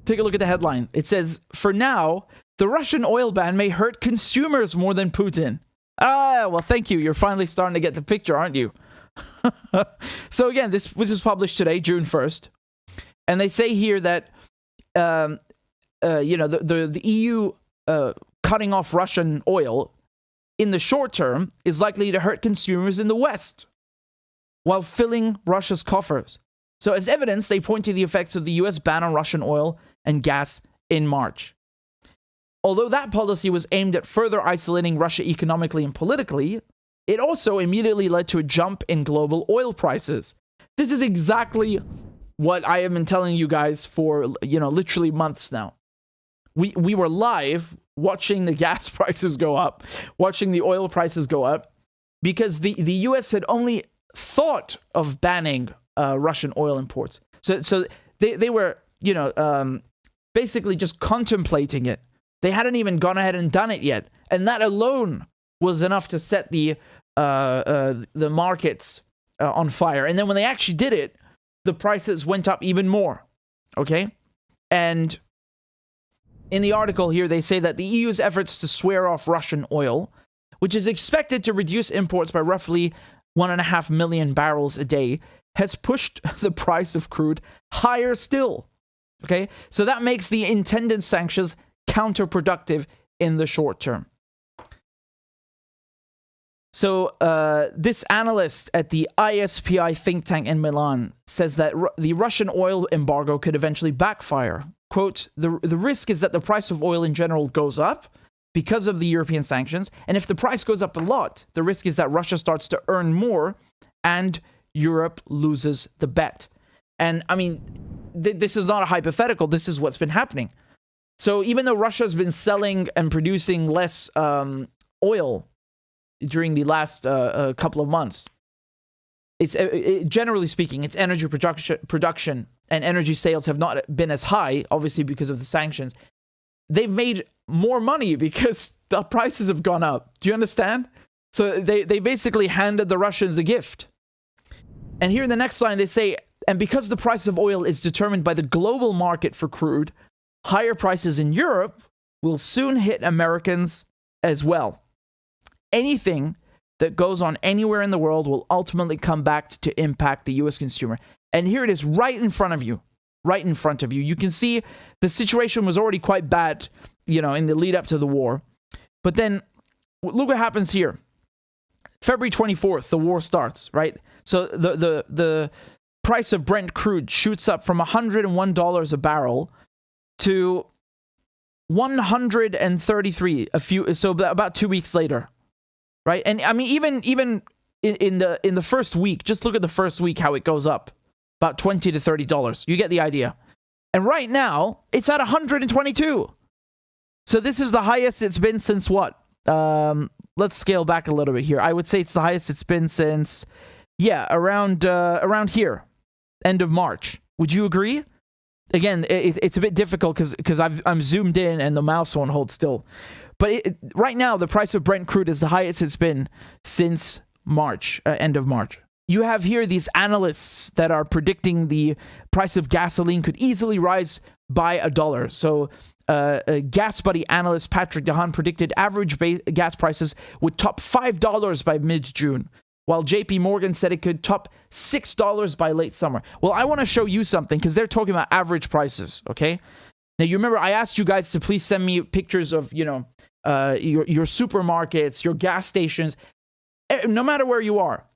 Take a look at the headline. It says, for now, the Russian oil ban may hurt consumers more than Putin. Ah, well, thank you. You're finally starting to get the picture, aren't you? So again, this was published today, June 1st. And they say here that, the EU cutting off Russian oil in the short term is likely to hurt consumers in the West while filling Russia's coffers. So as evidence, they point to the effects of the US ban on Russian oil and gas in March. Although that policy was aimed at further isolating Russia economically and politically, it also immediately led to a jump in global oil prices. This is exactly what I have been telling you guys for, literally months now. We were live watching the gas prices go up, watching the oil prices go up, because the US had only thought of banning Russian oil imports. So they were, basically just contemplating it. They hadn't even gone ahead and done it yet. And that alone was enough to set the markets on fire. And then when they actually did it, the prices went up even more. Okay? And in the article here, they say that the EU's efforts to swear off Russian oil, which is expected to reduce imports by roughly 1.5 million barrels a day, has pushed the price of crude higher still. Okay? So that makes the intended sanctions counterproductive in the short term. So this analyst at the ISPI think tank in Milan says that the Russian oil embargo could eventually backfire. Quote, the risk is that the price of oil in general goes up because of the European sanctions. And if the price goes up a lot, the risk is that Russia starts to earn more and Europe loses the bet. And I mean, this is not a hypothetical. This is what's been happening. So even though Russia's been selling and producing less oil during the last couple of months, generally speaking, its energy production and energy sales have not been as high, obviously because of the sanctions. They've made more money because the prices have gone up. Do you understand? So they basically handed the Russians a gift. And here in the next line, they say, and because the price of oil is determined by the global market for crude, higher prices in Europe will soon hit Americans as well. Anything that goes on anywhere in the world will ultimately come back to impact the US consumer. And here it is right in front of you. Right in front of you. You can see the situation was already quite bad, in the lead up to the war. But then look what happens here. February 24th, the war starts, right? So the price of Brent crude shoots up from $101 a barrel to 133 so about 2 weeks later, right? And I mean, even in the first week, just look at the first week how it goes up, about $20 to $30. You get the idea. And right now it's at 122. So this is the highest it's been since what? Let's scale back a little bit here. I would say it's the highest it's been since, around here, end of March. Would you agree? Again, it's a bit difficult because I'm zoomed in and the mouse won't hold still. But right now, the price of Brent crude is the highest it's been since March, end of March. You have here these analysts that are predicting the price of gasoline could easily rise by $1. So gas buddy analyst Patrick DeHaan predicted average gas prices would top $5 by mid-June, while JP Morgan said it could top $6 by late summer. Well, I want to show you something because they're talking about average prices, okay? Now, you remember I asked you guys to please send me pictures of, your supermarkets, your gas stations, no matter where you are.